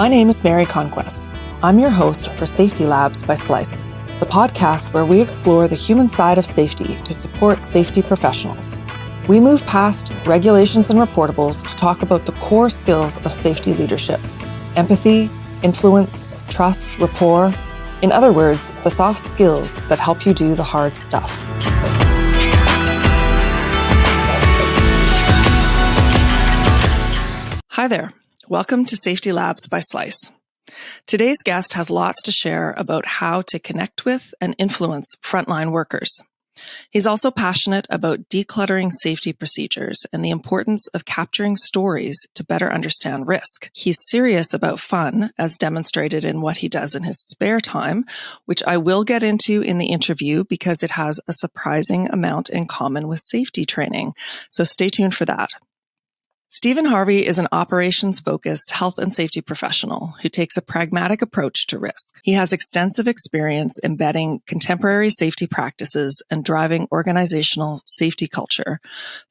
My name is Mary Conquest. I'm your host for Safety Labs by Slice, the podcast where we explore the human side of safety to support safety professionals. We move past regulations and reportables to talk about the core skills of safety leadership: empathy, influence, trust, rapport. In other words, the soft skills that help you do the hard stuff. Hi there. Welcome to Safety Labs by Slice. Today's guest has lots to share about how to connect with and influence frontline workers. He's also passionate about decluttering safety procedures and the importance of capturing stories to better understand risk. He's serious about fun, as demonstrated in what he does in his spare time, which I will get into in the interview because it has a surprising amount in common with safety training. So stay tuned for that. Steve Harvey is an operations-focused health and safety professional who takes a pragmatic approach to risk. He has extensive experience embedding contemporary safety practices and driving organizational safety culture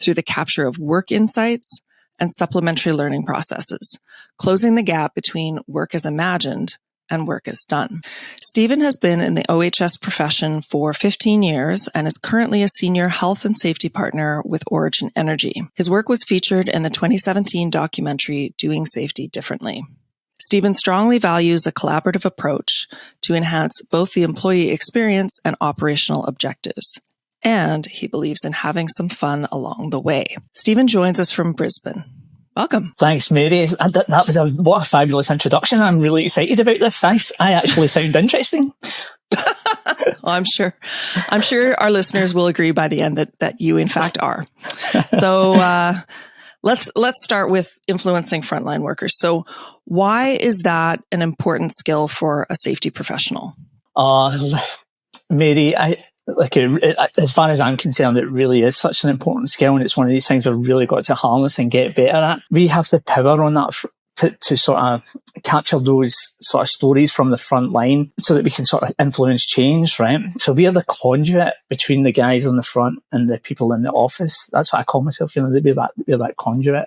through the capture of work insights and supplementary learning processes, closing the gap between work as imagined and work as done. Stephen has been in the OHS profession for 15 years and is currently a senior health and safety partner with Origin Energy. His work was featured in the 2017 documentary Doing Safety Differently. Stephen strongly values a collaborative approach to enhance both the employee experience and operational objectives. And he believes in having some fun along the way. Stephen joins us from Brisbane. Welcome. Thanks, Mary. That was what a fabulous introduction. I'm really excited about this. I actually sound interesting. I'm sure our listeners will agree by the end that you in fact are. So let's start with influencing frontline workers. So why is that an important skill for a safety professional? Mary, as far as I'm concerned, it really is such an important skill, and it's one of these things we've really got to harness and get better at. We have the power on that to sort of capture those sort of stories from the front line so that we can sort of influence change, right? So we are the conduit between the guys on the front and the people in the office. That's what I call myself, we're that conduit.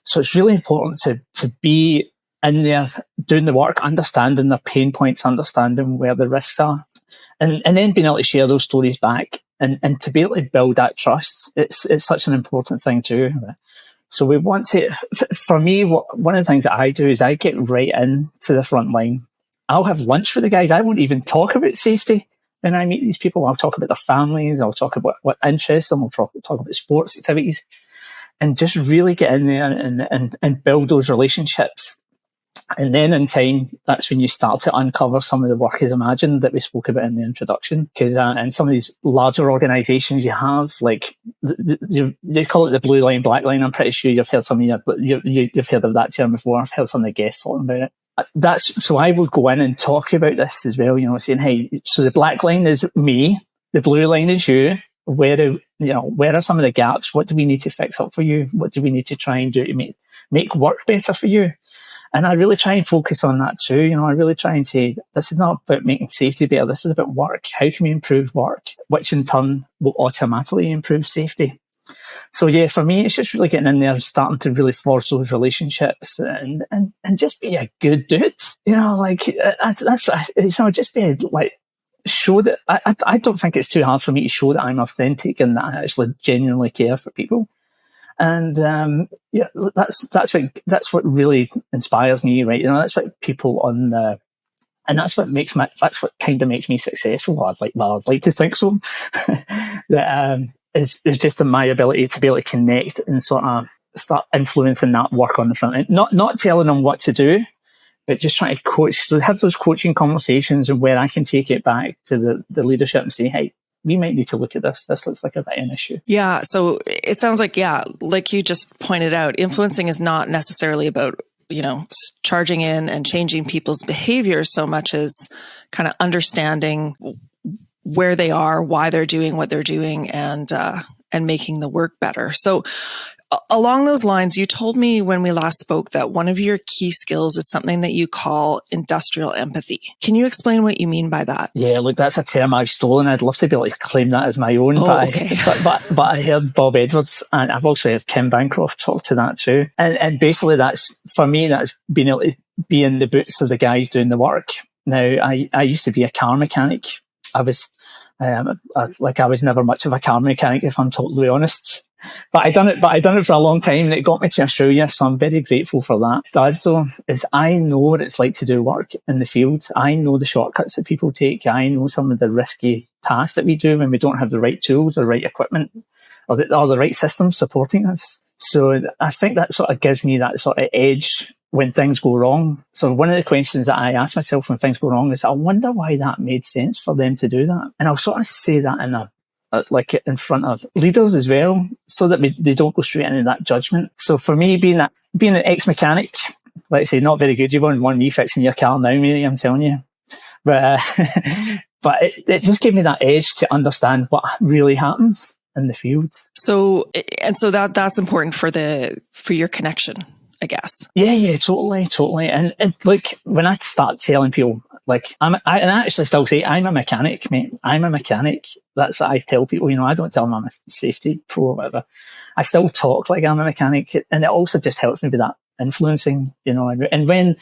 So it's really important to be in there doing the work, understanding their pain points, understanding where the risks are. And then being able to share those stories back and to be able to build that trust, it's such an important thing too. So we want to, for me, one of the things that I do is I get right into the front line. I'll have lunch with the guys. I won't even talk about safety when I meet these people. I'll talk about their families. I'll talk about what interests them. I'll talk about sports activities and just really get in there and build those relationships. And then in time, that's when you start to uncover some of the work as imagined that we spoke about in the introduction. Because in some of these larger organisations you have, like, they call it the blue line, black line. I'm pretty sure you've heard you've heard of that term before. I've heard some of the guests talking about it. So I will go in and talk about this as well, saying, hey, so the black line is me, the blue line is you. Where are some of the gaps? What do we need to fix up for you? What do we need to try and do to make work better for you? And I really try and focus on that too. I really try and say, this is not about making safety better. This is about work. How can we improve work? Which in turn will automatically improve safety. So yeah, for me, it's just really getting in there and starting to really forge those relationships and just be a good dude. Just be like, show that I don't think it's too hard for me to show that I'm authentic and that I actually genuinely care for people. And that's what really inspires me, right? That's what people and that's what kind of makes me successful. I'd like to think so. That is just in my ability to be able to connect and sort of start influencing that work on the front end. Not telling them what to do, but just trying to coach, so have those coaching conversations and where I can take it back to the leadership and say, hey, we might need to look at this. This looks like a bit of an issue. Yeah. So it sounds like, like you just pointed out, influencing is not necessarily about, charging in and changing people's behavior so much as kind of understanding where they are, why they're doing what they're doing, and making the work better. So Along those lines, you told me when we last spoke that one of your key skills is something that you call industrial empathy. Can you explain what you mean by that? Yeah, look, that's a term I've stolen. I'd love to be able to claim that as my own. Okay. But I heard Bob Edwards, and I've also heard Kim Bancroft talk to that too. And basically that's, for me, that's being able to be in the boots of the guys doing the work. Now, I used to be a car mechanic. I was never much of a car mechanic, if I'm totally honest. But I done it for a long time, and it got me to Australia, so I'm very grateful for that. What it does though is I know what it's like to do work in the field. I know the shortcuts that people take. I know some of the risky tasks that we do when we don't have the right tools or right equipment or the right systems supporting us. So I think that sort of gives me that sort of edge when things go wrong. So one of the questions that I ask myself when things go wrong is, I wonder why that made sense for them to do that. And I'll sort of say that in front of leaders as well, so that they don't go straight into that judgment. So for me, being an ex-mechanic, let's say, not very good. You won't want me fixing your car now, Mary, I'm telling you. But but it just gave me that edge to understand what really happens in the field. So that's important for your connection, I guess. Yeah, totally. And like when I start telling people, like I actually still say I'm a mechanic, mate. I'm a mechanic. That's what I tell people. I don't tell them I'm a safety pro or whatever. I still talk like I'm a mechanic, and it also just helps me with that influencing. And when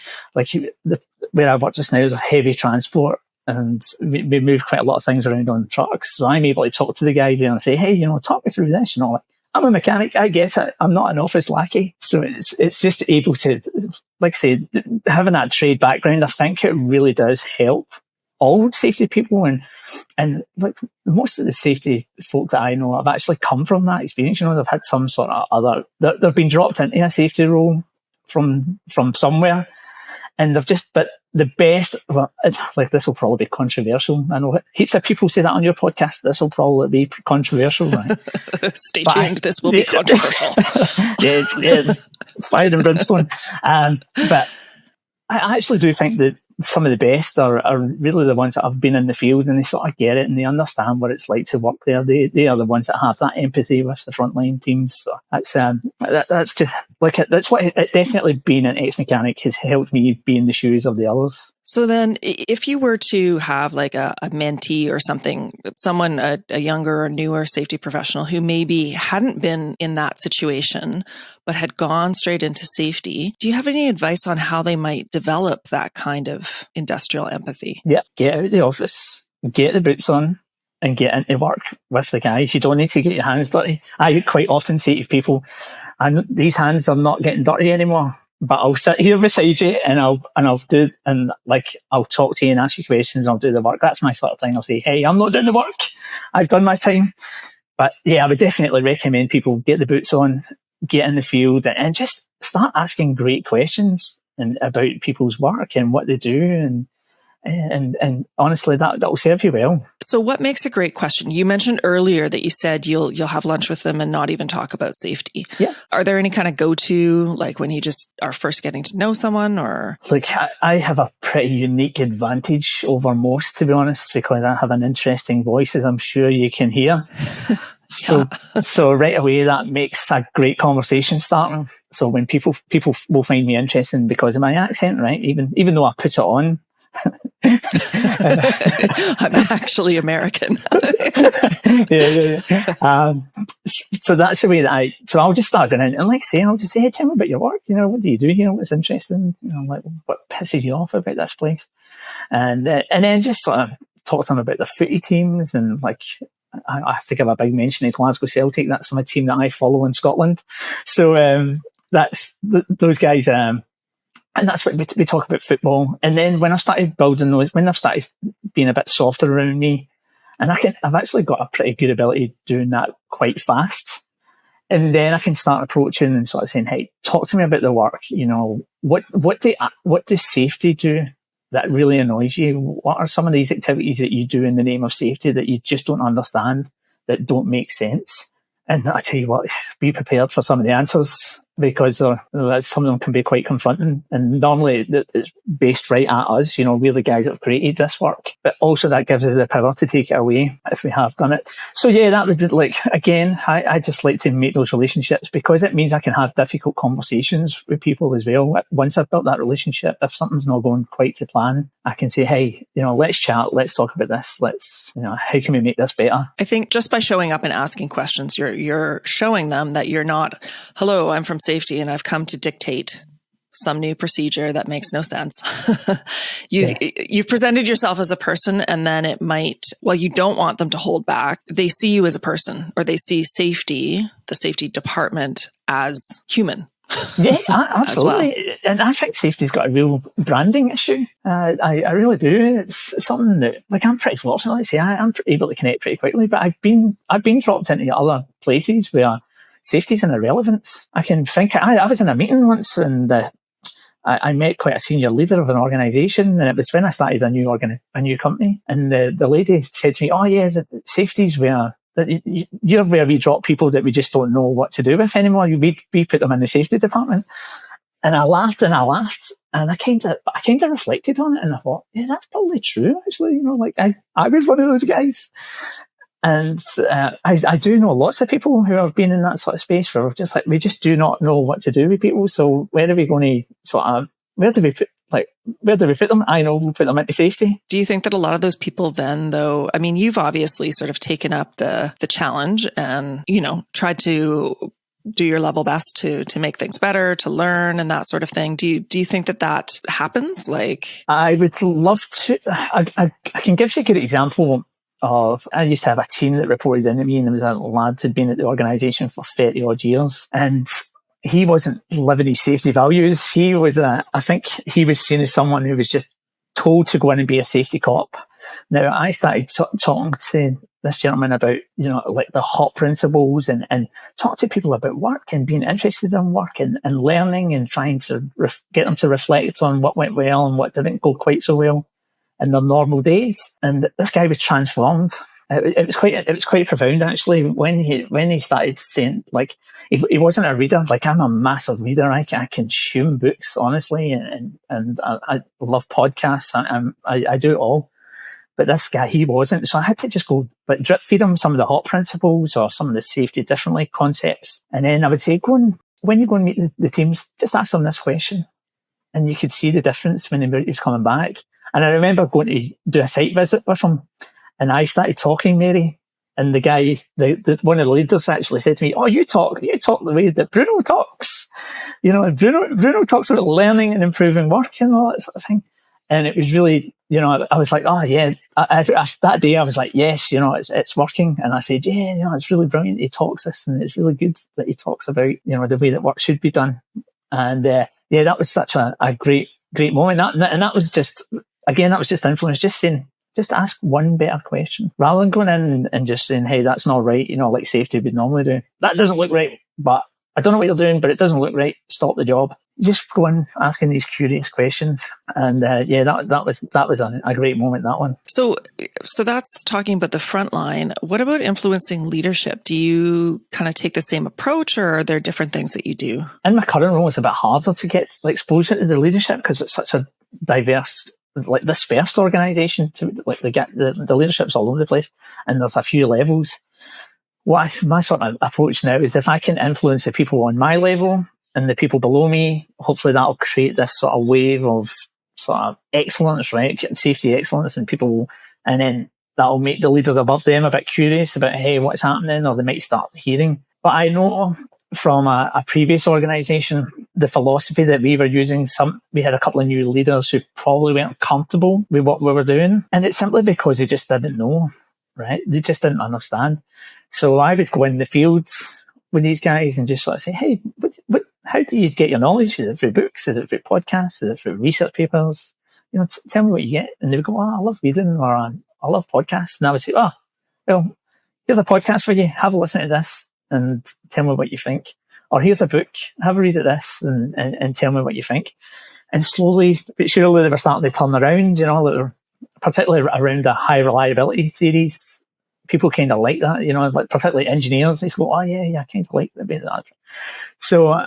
where I work just now is heavy transport, and we move quite a lot of things around on trucks. So I'm able to talk to the guys and say, hey, talk me through this. Like, I'm a mechanic. I get it. I'm not an office lackey. So it's just able to, like I say, having that trade background, I think it really does help all safety people. And like most of the safety folk that I know have actually come from that experience. They've had some sort of they've been dropped into a safety role from somewhere. And but the best, this will probably be controversial. I know heaps of people say that on your podcast. This will probably be controversial, right? Stay tuned. This will be controversial. yeah, fire and brimstone. But I actually do think that some of the best are really the ones that have been in the field, and they sort of get it and they understand what it's like to work there. They are the ones that have that empathy with the frontline teams. So that's just that's what it definitely, being an ex-mechanic has helped me be in the shoes of the others. So then if you were to have like a mentee or something, someone, a younger or newer safety professional who maybe hadn't been in that situation, but had gone straight into safety, do you have any advice on how they might develop that kind of industrial empathy? Yeah, get out of the office, get the boots on, and get into work with the guys. You don't need to get your hands dirty. I quite often say to people, these hands are not getting dirty anymore. But I'll sit here beside you and I'll talk to you and ask you questions. I'll do the work. That's my sort of thing. I'll say, hey, I'm not doing the work. I've done my time. But yeah, I would definitely recommend people get the boots on, get in the field, and just start asking great questions about people's work and what they do. And honestly, that'll serve you well. So what makes a great question? You mentioned earlier that you said you'll have lunch with them and not even talk about safety. Yeah. Are there any kind of go-to, like when you just are first getting to know someone, or? Look, I have a pretty unique advantage over most, to be honest, because I have an interesting voice, as I'm sure you can hear. So right away, that makes a great conversation starter. So when people will find me interesting because of my accent, right? Even though I put it on, I'm actually American. yeah. So that's the way that so I'll just start going in, and like say, I'll just say, hey, tell me about your work. What do you do here? What's interesting? Like, what pisses you off about this place? And then just sort of talk to them about the footy teams, and like, I have to give a big mention of Glasgow Celtic. That's my team that I follow in Scotland. So that's those guys. And that's what we talk about football. And then when I started building those, when I've started being a bit softer around me, and I've actually got a pretty good ability doing that quite fast. And then I can start approaching and sort of saying, hey, talk to me about the work. What does safety do that really annoys you? What are some of these activities that you do in the name of safety that you just don't understand, that don't make sense? And I tell you what, be prepared for some of the answers. because some of them can be quite confronting. And normally it's based right at us, we're the guys that have created this work. But also that gives us the power to take it away if we have done it. So yeah, that would again, I just like to make those relationships, because it means I can have difficult conversations with people as well. Once I've built that relationship, if something's not going quite to plan, I can say, hey, let's chat, let's talk about this. How can we make this better? I think just by showing up and asking questions, you're showing them that you're not, hello, I'm from safety and I've come to dictate some new procedure that makes no sense. You've presented yourself as a person, and then it might, you don't want them to hold back. They see you as a person, or they see safety, the safety department, as human. Yeah, absolutely. Well. And I think safety's got a real branding issue. I really do. It's something that, I'm pretty fortunate. Like I say, I'm able to connect pretty quickly, but I've been dropped into other places where safety's an irrelevance. I can think, I was in a meeting once, and I met quite a senior leader of an organisation, and it was when I started a new company, and the lady said to me, "Oh yeah, the safety's where you're where we drop people that we just don't know what to do with anymore. We put them in the safety department." And I laughed, and I kind of reflected on it, and I thought, yeah, that's probably true. Actually, I was one of those guys. And I do know lots of people who have been in that sort of space where we just do not know what to do with people. So where are we going to where do we put them? I know we'll put them into safety. Do you think that a lot of those people then, though, I mean, you've obviously sort of taken up the challenge and, tried to do your level best to make things better, to learn and that sort of thing. Do you think that happens? I would love to. I can give you a good example. I used to have a team that reported into me, and there was a lad who'd been at the organisation for 30 odd years, and he wasn't living his safety values. He was, I think he was seen as someone who was just told to go in and be a safety cop. Now, I started talking to this gentleman about, the HOT principles, and talk to people about work and being interested in work and learning and trying to get them to reflect on what went well and what didn't go quite so well in their normal days. And this guy was transformed. It was quite profound, actually, when he started saying, he wasn't a reader. I'm a massive reader. I consume books, honestly, and I love podcasts. I do it all. But this guy, he wasn't. So I had to just go, drip feed him some of the HOT principles or some of the safety differently concepts. And then I would say, when you go and meet the teams, just ask them this question. And you could see the difference when he was coming back. And I remember going to do a site visit with him, and I started talking, Mary, and the guy, one of the leaders actually said to me, "Oh, you talk the way that Bruno talks. Bruno talks about learning and improving work and all that sort of thing." And it was really, I was like, "Oh yeah." That day I was like, "Yes, it's working." And I said, "Yeah, it's really brilliant. He talks this, and it's really good that he talks about, the way that work should be done." And that was such a great moment. That was just, again, that was just influence, just saying, just ask one better question rather than going in and just saying, "Hey, that's not right," like safety would normally do. "That doesn't look right, but I don't know what you're doing, but it doesn't look right. Stop the job." Just go in asking these curious questions. And that was a great moment, that one. So that's talking about the front line. What about influencing leadership? Do you kind of take the same approach, or are there different things that you do? In my current role, it's a bit harder to get exposure to the leadership because it's such a diverse, dispersed organisation. The leadership's all over the place, and there's a few levels. My sort of approach now is, if I can influence the people on my level and the people below me, hopefully that'll create this sort of wave of sort of excellence, right? Safety excellence, and people, and then that'll make the leaders above them a bit curious about, hey, what's happening, or they might start hearing. But I know from a previous organisation, the philosophy that we were using, we had a couple of new leaders who probably weren't comfortable with what we were doing. And it's simply because they just didn't know, right? They just didn't understand. So I would go in the fields with these guys and just sort of say, "Hey, how do you get your knowledge? Is it through books? Is it through podcasts? Is it through research papers? Tell me what you get." And they would go, "Oh, I love reading," or "I love podcasts." And I would say, "Oh, well, here's a podcast for you. Have a listen to this and tell me what you think." Or, "Here's a book. Have a read of this and tell me what you think." And slowly but surely they were starting to turn around, particularly around the high reliability series people kind of like that, like particularly engineers. They go, oh yeah, I kind of like the bit of that. So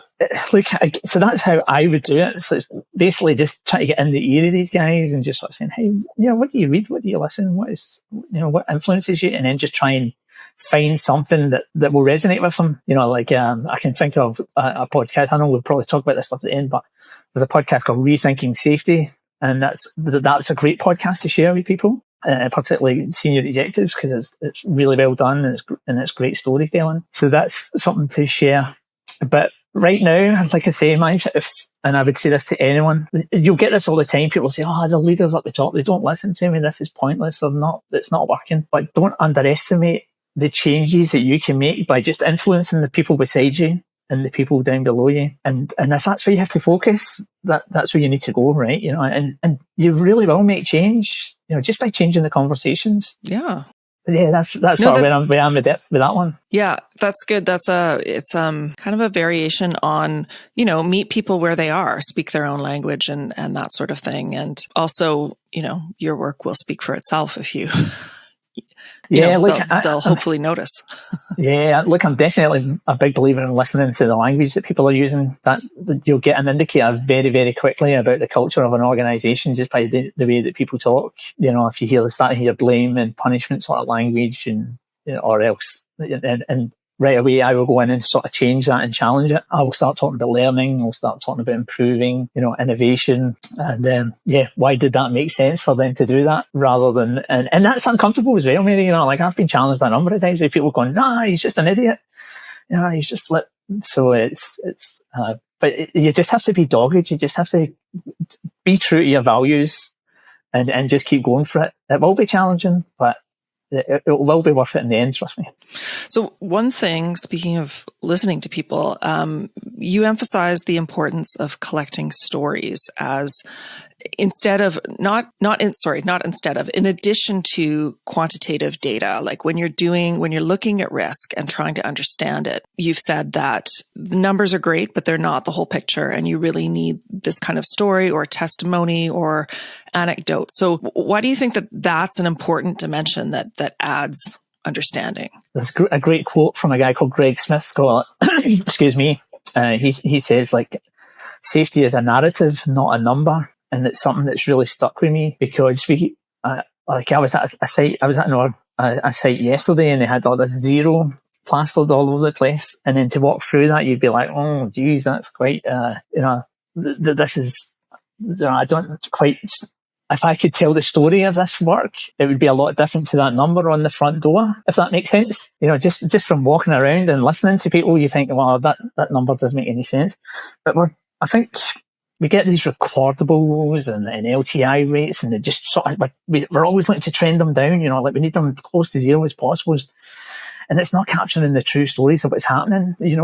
so that's how I would do it. So it's basically just trying to get in the ear of these guys and just sort of saying, hey, what do you read? What do you listen? What influences you? And then just try and find something that will resonate with them. I can think of a podcast. I know we'll probably talk about this stuff at the end, but there's a podcast called Rethinking Safety. And that's a great podcast to share with people, particularly senior executives, because it's really well done and it's great storytelling. So that's something to share. But right now, like I say, and I would say this to anyone, you'll get this all the time. People say, oh, the leaders at the top, they don't listen to me. This is pointless. It's not working. But don't underestimate the changes that you can make by just influencing the people beside you and the people down below you. And if that's where you have to focus, that's where you need to go, right? And you really will make change, just by changing the conversations. Yeah. Yeah, that's sort of where I'm with that one. Yeah, that's good. It's kind of a variation on, meet people where they are, speak their own language and that sort of thing. And also, your work will speak for itself if you they'll hopefully notice. Yeah, look, I'm definitely a big believer in listening to the language that people are using. That you'll get an indicator very, very quickly about the culture of an organisation just by the way that people talk. If you start to hear blame and punishment sort of language, and or else, and right away I will go in and sort of change that and challenge it. I will start talking about learning. I'll start talking about improving, innovation. And why did that make sense for them to do that rather than, and that's uncomfortable as well, maybe, I've been challenged a number of times with people going, nah, he's just an idiot. He's just so but you just have to be dogged. You just have to be true to your values and just keep going for it. It will be challenging, but it will be worth it in the end, trust me. So one thing, speaking of listening to people, you emphasize the importance of collecting stories as in addition to quantitative data. Like when you're looking at risk and trying to understand it, you've said that the numbers are great, but they're not the whole picture. And you really need this kind of story or testimony or anecdote. So why do you think that that's an important dimension that adds understanding? There's a great quote from a guy called Greg Smith called, excuse me. He says, safety is a narrative, not a number. And it's something that's really stuck with me because I was at a site, a site yesterday and they had all this zero plastered all over the place. And then to walk through that, you'd be like, oh, geez, that's quite, this is, I don't quite, if I could tell the story of this work, it would be a lot different to that number on the front door, if that makes sense. Just from walking around and listening to people, you think, well, that number doesn't make any sense. But I think we get these recordables and LTI rates, and they just sort of, we're always looking to trend them down, we need them close to zero as possible. And it's not capturing the true stories of what's happening. You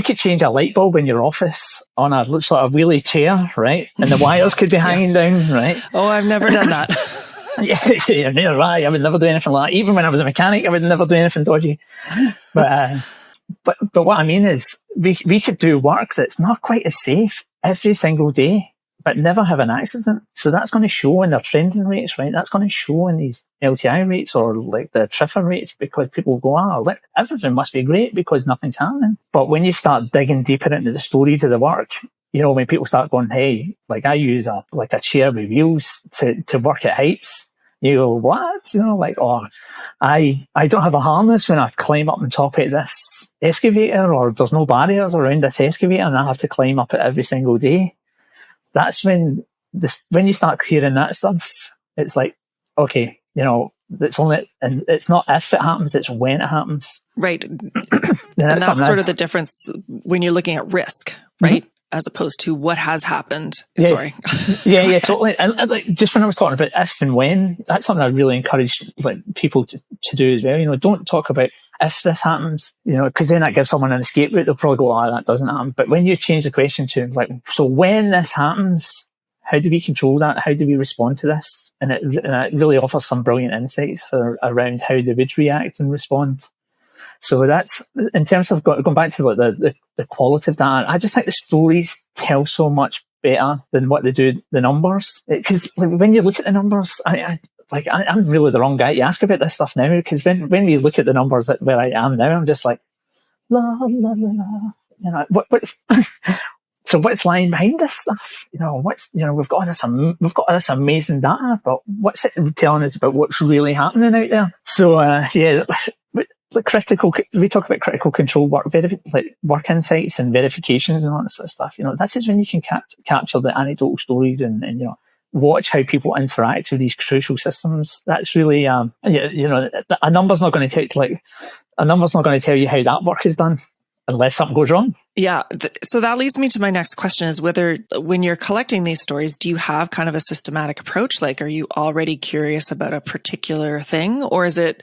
could change a light bulb in your office on a sort of wheelie chair, right? And the wires could be hanging down, right? Oh, I've never done that. Yeah, neither right. I would never do anything like that. Even when I was a mechanic, I would never do anything dodgy. But what I mean is, we could do work that's not quite as safe every single day, but never have an accident. So that's going to show in their trending rates, right? That's going to show in these LTI rates or the TRIFR rates, because people go, everything must be great because nothing's happening. But when you start digging deeper into the stories of the work, when people start going, hey, I use a chair with wheels to work at heights. You go, what? I don't have a harness when I climb up on top of this excavator, or there's no barriers around this excavator and I have to climb up it every single day. That's when you start clearing that stuff, it's like, okay, it's only, and it's not if it happens, it's when it happens. Right. And that's sort of the difference when you're looking at risk, right? Mm-hmm. As opposed to what has happened. Yeah. Sorry. yeah, totally. And just when I was talking about if and when, that's something I really encourage people to do as well. Don't talk about if this happens, because then that gives someone an escape route. They'll probably go, that doesn't happen. But when you change the question to so when this happens, how do we control that? How do we respond to this? And it really offers some brilliant insights around how they would react and respond. So that's, in terms of going back to the qualitative data, I just think the stories tell so much better than what they do the numbers. Because when you look at the numbers, I'm really the wrong guy to ask about this stuff now, because when we look at the numbers at where I am now, I'm just like, la, la, la, la. You know, what's so what's lying behind this stuff? You know, we've got this amazing data, but what's it telling us about what's really happening out there? So we talk about critical control work, work insights and verifications and all that sort of stuff. You know, this is when you can capture the anecdotal stories and you know, watch how people interact with these crucial systems. That's really a number's not going to tell you how that work is done unless something goes wrong. Yeah. So that leads me to my next question is whether when you're collecting these stories, do you have kind of a systematic approach? Like, are you already curious about a particular thing, or is it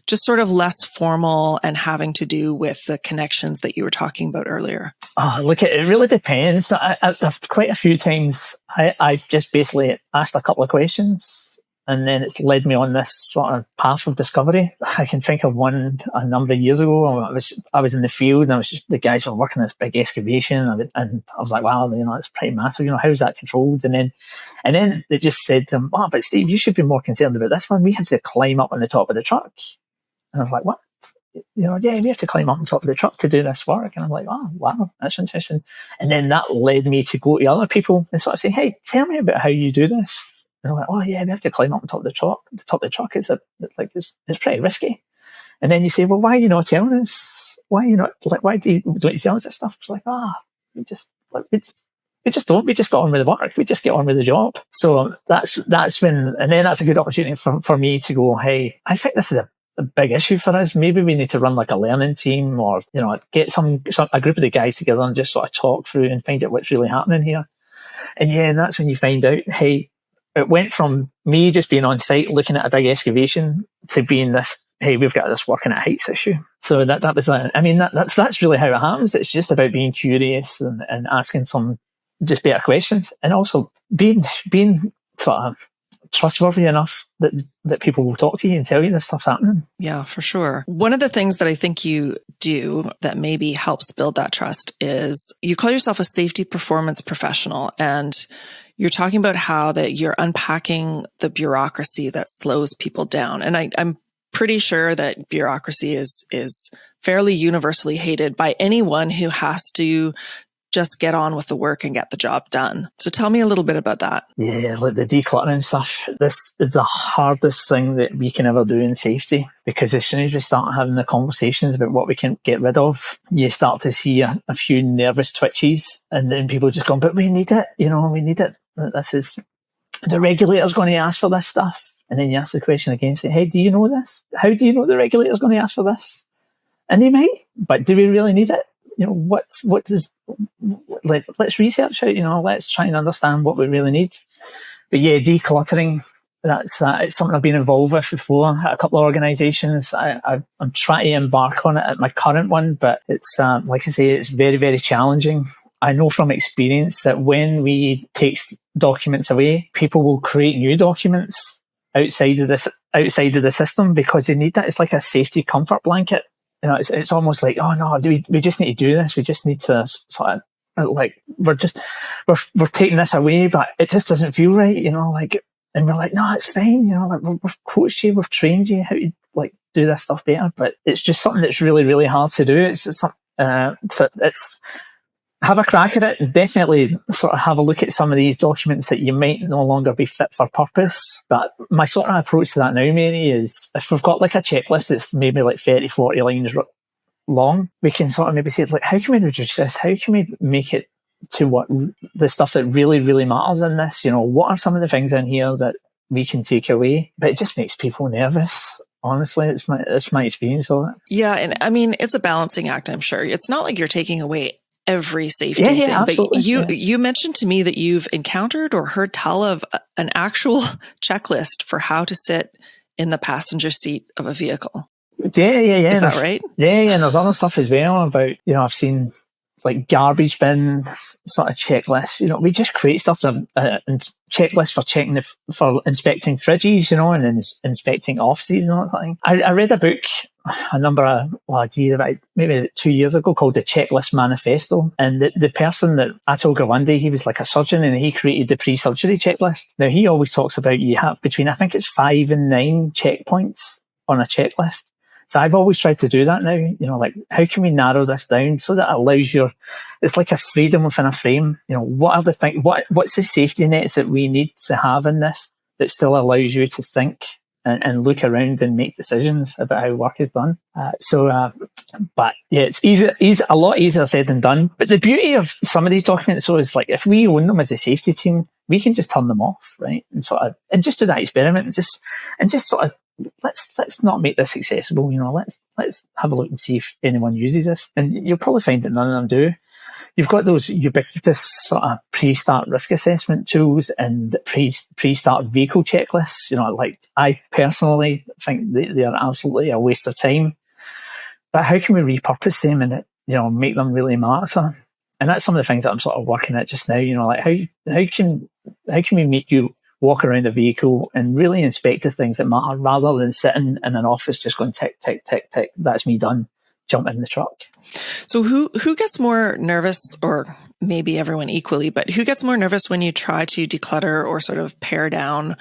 just sort of less formal and having to do with the connections that you were talking about earlier? Look, it really depends. I've quite a few times I've just basically asked a couple of questions, and then it's led me on this sort of path of discovery. I can think of one a number of years ago. I was in the field, and the guys were working this big excavation, and I was like, wow, you know, it's pretty massive. You know, how's that controlled? And then they just said to them, but Steve, you should be more concerned about this one. We have to climb up on the top of the truck. And I was like, what? You know, yeah, we have to climb up on top of the truck to do this work. And I'm like, oh, wow, that's interesting. And then that led me to go to other people and sort of say, hey, tell me about how you do this. And I'm like, oh yeah, we have to climb up on top of the truck. The top of the truck is it's pretty risky. And then you say, well, why are you not telling us? Why are you not why don't you tell us this stuff? It's like, we just don't. We just got on with the work. We just get on with the job. So that's when, and then that's a good opportunity for me to go, hey, I think this is a big issue for us. Maybe we need to run like a learning team, or you know, get a group of the guys together and just sort of talk through and find out what's really happening here. And that's when you find out, hey, it went from me just being on site looking at a big excavation to being this, hey, we've got this working at heights issue. So that was that's really how it happens. It's just about being curious and asking some just better questions, and also being sort of trustworthy enough that people will talk to you and tell you this stuff's happening. Yeah, for sure. One of the things that I think you do that maybe helps build that trust is you call yourself a safety performance professional, and you're talking about how that you're unpacking the bureaucracy that slows people down. And I'm pretty sure that bureaucracy is fairly universally hated by anyone who has to just get on with the work and get the job done. So tell me a little bit about that. Yeah, like the decluttering stuff. This is the hardest thing that we can ever do in safety, because as soon as we start having the conversations about what we can get rid of, you start to see a few nervous twitches, and then people just go, but we need it, we need it. This is, the regulator's going to ask for this stuff. And then you ask the question again, say, hey, do you know this? How do you know the regulator's going to ask for this? And they might, but do we really need it? Let's research it, let's try and understand what we really need. But yeah, decluttering, it's something I've been involved with before at a couple of organisations. I'm trying to embark on it at my current one, but it's, like I say, it's very, very challenging. I know from experience that when we take documents away, people will create new documents outside of the system because they need that. It's like a safety comfort blanket. It's almost like, oh no, we just need to do this. We just need to sort of we're taking this away, but it just doesn't feel right, and we're like, no, it's fine. We've coached you, we've trained you how to do this stuff better, but it's just something that's really, really hard to do. So it's have a crack at it and definitely sort of have a look at some of these documents that you might no longer be fit for purpose. But my sort of approach to that now, Mary, is if we've got like a checklist that's maybe like 30, 40 lines long, we can sort of maybe say, how can we reduce this? How can we make it to what the stuff that really, really matters in this? What are some of the things in here that we can take away? But it just makes people nervous. Honestly, it's my experience of it. Yeah, and I mean, it's a balancing act, I'm sure. It's not like you're taking away every safety thing. Absolutely. But you mentioned to me that you've encountered or heard tell of an actual checklist for how to sit in the passenger seat of a vehicle. Yeah. Is that right? Yeah, and there's other stuff as well about, I've seen like garbage bins sort of checklists. We just create stuff and checklists for inspecting fridges, and inspecting offices and all that thing. I read a book about maybe 2 years ago, called the Checklist Manifesto. And the person that I told her one day, he was like a surgeon, and he created the pre-surgery checklist. Now, he always talks about you have between, I think it's 5 and 9 checkpoints on a checklist. So I've always tried to do that now, like, how can we narrow this down so that allows it's like a freedom within a frame. What are what's the safety nets that we need to have in this that still allows you to think and look around and make decisions about how work is done. But yeah, it's a lot easier said than done. But the beauty of some of these documents, is like, if we own them as a safety team, we can just turn them off, right? And just do that experiment and just sort of, let's not make this accessible. Let's have a look and see if anyone uses this. And you'll probably find that none of them do. You've got those ubiquitous sort of pre-start risk assessment tools and pre-start vehicle checklists. Like, I personally think they are absolutely a waste of time. But how can we repurpose them and make them really matter? And that's some of the things that I'm sort of working at just now. Like, how can we make you walk around the vehicle and really inspect the things that matter, rather than sitting in an office just going tick, tick, tick, tick. That's me done. Jump in the truck. So who gets more nervous, or maybe everyone equally, but who gets more nervous when you try to declutter or sort of pare down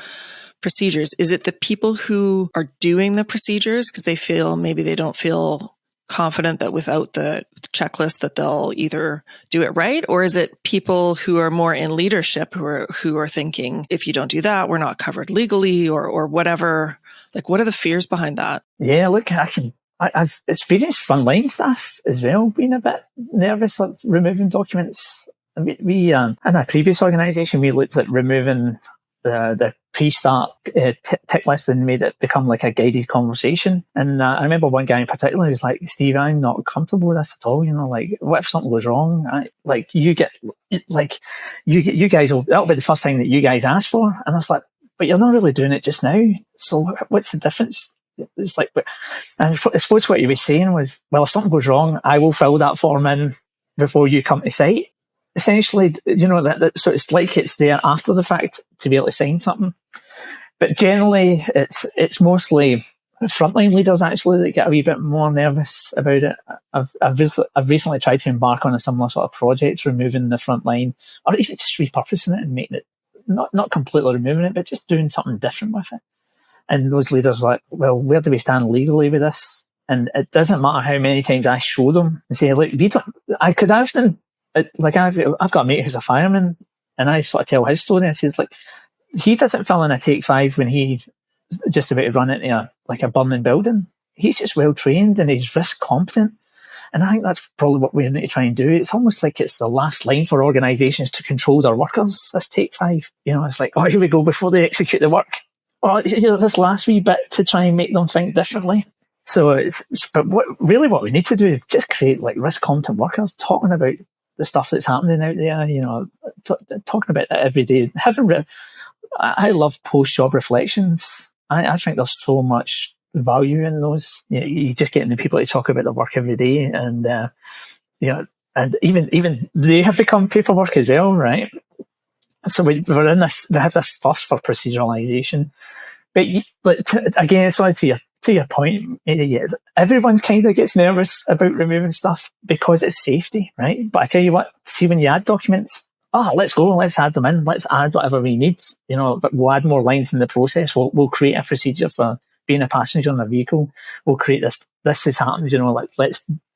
procedures? Is it the people who are doing the procedures because they don't feel confident that without the checklist that they'll either do it right? Or is it people who are more in leadership who are thinking, if you don't do that, we're not covered legally, or whatever? Like, what are the fears behind that? Yeah, look, I've experienced frontline staff as well being a bit nervous at removing documents. I mean, we in a previous organisation, we looked at removing the pre-start tick list and made it become like a guided conversation. And I remember one guy in particular was like, "Steve, I'm not comfortable with this at all. Like, what if something goes wrong? You guys that'll be the first thing that you guys ask for." And I was like, "But you're not really doing it just now. So what's the difference?" It's like, and I suppose what you were saying was, well, if something goes wrong, I will fill that form in before you come to site. Essentially, so it's like it's there after the fact to be able to sign something. But generally, it's mostly frontline leaders actually that get a wee bit more nervous about it. I've recently tried to embark on a similar sort of project, removing the front line, or even just repurposing it and making it not completely removing it, but just doing something different with it. And those leaders are like, well, where do we stand legally with this? And it doesn't matter how many times I show them and say, look, because I've got a mate who's a fireman, and I sort of tell his story. I says, like, he doesn't fill in a take 5 when he's just about to run into a burning building. He's just well trained and he's risk competent. And I think that's probably what we need to try and do. It's almost like it's the last line for organisations to control their workers, this take 5. It's like, oh, here we go, before they execute the work. Or this last wee bit to try and make them think differently. So but what we need to do is just create like risk competent workers, talking about the stuff that's happening out there, talking about that every day. I love post-job reflections. I think there's so much value in those. You just getting the people to talk about their work every day, and and even they have become paperwork as well, right? So we have this thirst for proceduralization. But again, so to your point, everyone kind of gets nervous about removing stuff because it's safety, right? But I tell you what, see, when you add documents, let's go, let's add them in, let's add whatever we need, but we'll add more lines in the process. We'll create a procedure for being a passenger in a vehicle. We'll create this has happened,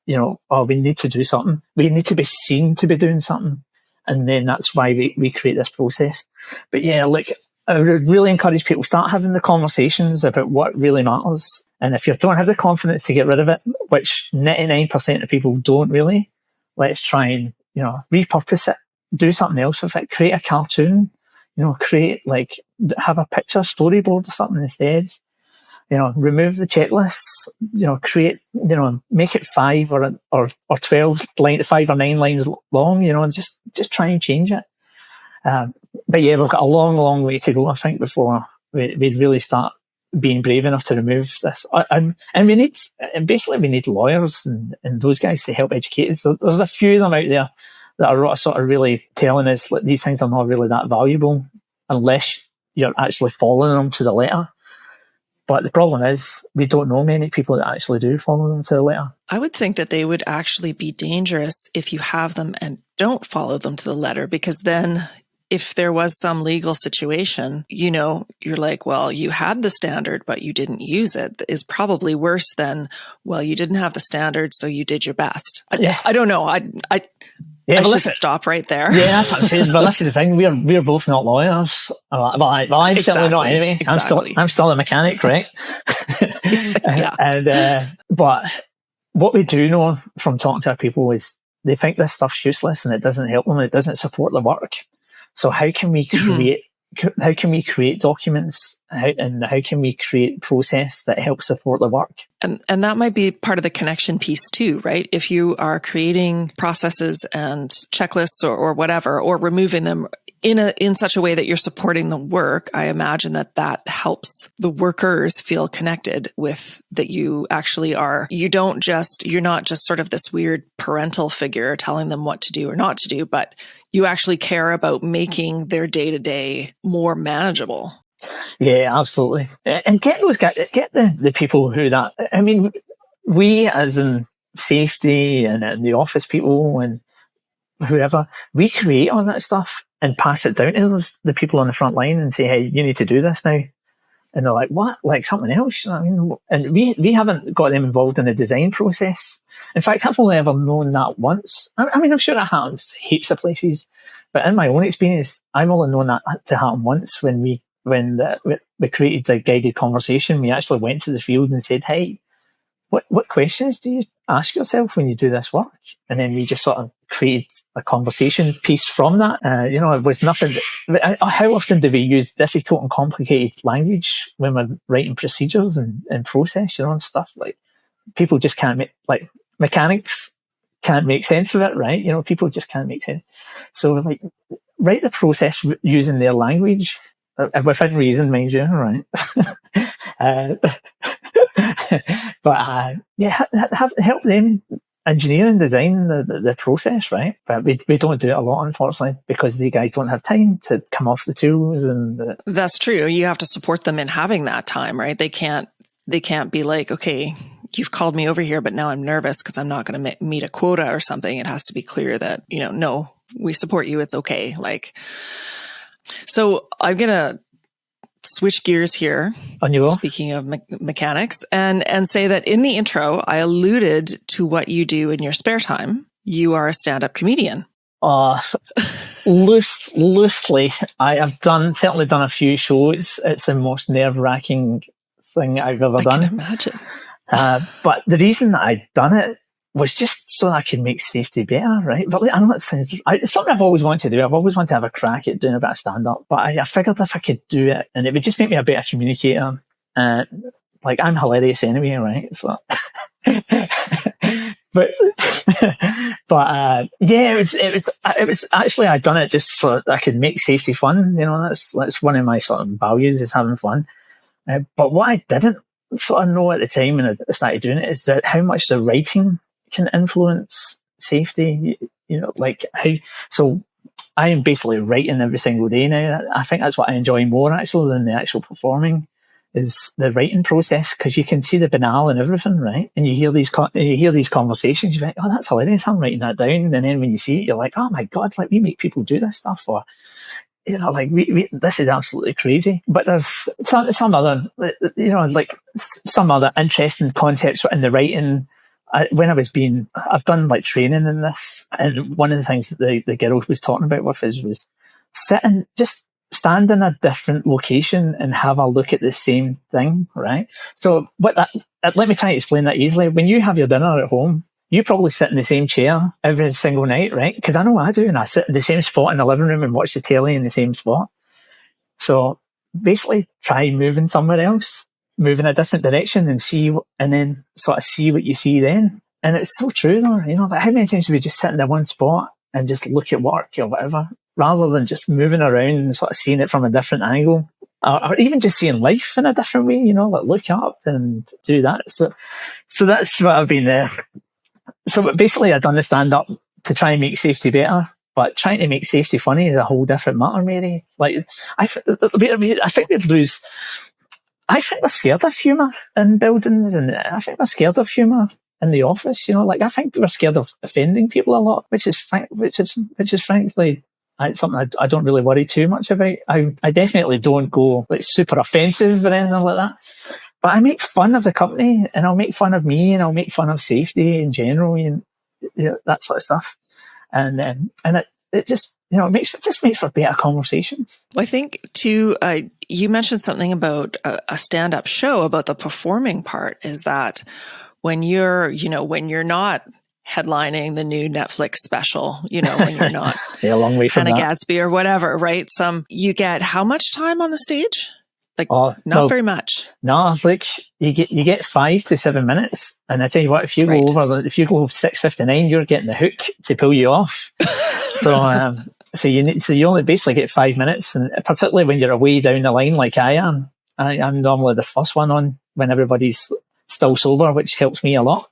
we need to do something. We need to be seen to be doing something. And then that's why we create this process. But yeah, look, I would really encourage people, start having the conversations about what really matters. And if you don't have the confidence to get rid of it, which 99% of people don't really, let's try and, repurpose it, do something else with it, create a cartoon, have a picture storyboard or something instead. Remove the checklists, create, make it 5 or 12 lines, 5 or 9 lines long, just try and change it. But yeah, we've got a long, long way to go, I think, before we really start being brave enough to remove this. And we need lawyers and those guys to help educate us. There's a few of them out there that are sort of really telling us that these things are not really that valuable unless you're actually following them to the letter. But the problem is we don't know many people that actually do follow them to the letter. I would think that they would actually be dangerous if you have them and don't follow them to the letter, because then if there was some legal situation, you're like, well, you had the standard, but you didn't use it, is probably worse than, well, you didn't have the standard, so you did your best. I don't know. I should stop right there. Yeah, that's what I'm saying. But that's the thing. We're both not lawyers. Well, I'm certainly not anyway. Exactly. I'm still a mechanic, right? Yeah. But what we do know from talking to our people is they think this stuff's useless and it doesn't help them. It doesn't support the work. So how can we create? How can we create documents? How can we create process that helps support the work? And that might be part of the connection piece too, right? If you are creating processes and checklists or whatever, or removing them in such a way that you're supporting the work, I imagine that helps the workers feel connected with that you actually are. You're not just sort of this weird parental figure telling them what to do or not to do, but you actually care about making their day-to-day more manageable. Yeah, absolutely. And get those guys, get the people who that, I mean, we as in safety and the office people and whoever, we create all that stuff and pass it down to the people on the front line and say, hey, you need to do this now. And they're like, what? Like something else? I mean, and we haven't got them involved in the design process. In fact, I've only ever known that once. I mean, I'm sure it happens heaps of places, but in my own experience, I've only known that to happen once when we created the guided conversation. We actually went to the field and said, hey, what questions do you ask yourself when you do this work? And then we just sort of created a conversation piece from that. It was nothing. How often do we use difficult and complicated language when we're writing procedures and process, and stuff? Like people just can't make, mechanics can't make sense of it, right? People just can't make sense. So write the process using their language, within reason, mind you, right? But help them engineer and design the process, right? But we don't do it a lot, unfortunately, because the guys don't have time to come off the tools. And that's true. You have to support them in having that time, right? They can't be like, okay, you've called me over here, but now I'm nervous because I'm not going to meet a quota or something. It has to be clear that, no, we support you. It's okay. So I'm going to switch gears here. On you go. Speaking of mechanics, and say that in the intro, I alluded to what you do in your spare time. You are a stand-up comedian. Loosely. I have certainly done a few shows. It's the most nerve-wracking thing I've ever done. I can imagine. But the reason that I'd done it was just so I could make safety better, right? But I know it sounds... It's something I've always wanted to do. I've always wanted to have a crack at doing a bit of stand-up. But I figured if I could do it, and it would just make me a better communicator. I'm hilarious anyway, right? So... But it was actually, I'd done it just so I could make safety fun. That's one of my sort of values, is having fun. But what I didn't sort of know at the time when I started doing it is that how much the writing can influence safety. So I am basically writing every single day now. I think that's what I enjoy more actually than the actual performing, is the writing process, because you can see the banal and everything, right? And you hear these conversations, you're like, oh, that's hilarious, I'm writing that down. And then when you see it, you're like, oh my God, we make people do this stuff, or, this is absolutely crazy. But there's some other, some other interesting concepts in the writing. I've done training in this, and one of the things that the girl was talking about with us was just stand in a different location and have a look at the same thing, right? So let me try to explain that easily. When you have your dinner at home, you probably sit in the same chair every single night, right? Because I know I do, and I sit in the same spot in the living room and watch the telly in the same spot. So basically try moving somewhere else, move in a different direction and then sort of see what you see then. And it's so true though, how many times do we just sit in the one spot and just look at work or whatever, rather than just moving around and sort of seeing it from a different angle, or even just seeing life in a different way, look up and do that. So that's what I've been there. So basically I've done the stand-up to try and make safety better, but trying to make safety funny is a whole different matter, Mary. I think we'd lose I think we're scared of humour in buildings, and I think we're scared of humour in the office. Like I think we're scared of offending people a lot, which is frankly something I don't really worry too much about. I definitely don't go like super offensive or anything like that. But I make fun of the company, and I'll make fun of me, and I'll make fun of safety in general, and that sort of stuff. And it just it just makes for better conversations. Well, I think too, you mentioned something about a stand-up show about the performing part. Is that when you're not headlining the new Netflix special, when you're not a long way from Hannah Gadsby or whatever, right? You get how much time on the stage? Not very much. No, like you get 5 to 7 minutes, and I tell you what, if you go over, if you go 6:59, you're getting the hook to pull you off. So you only basically get 5 minutes, and particularly when you're away down the line like I am. I'm normally the first one on when everybody's still sober, which helps me a lot.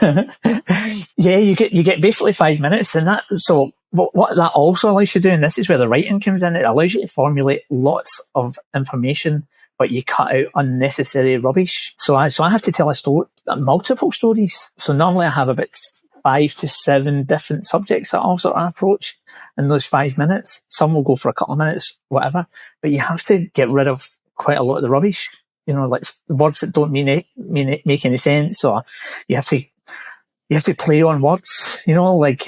Yeah, you get basically 5 minutes, and that. So what that also allows you to do, and this is where the writing comes in, it allows you to formulate lots of information, but you cut out unnecessary rubbish. So I have to tell a story, multiple stories. So normally I have about 5 to 7 different subjects that I'll sort of approach in those 5 minutes. Some will go for a couple of minutes, whatever. But you have to get rid of quite a lot of the rubbish. Like words that don't make any sense, or you have to play on words. Like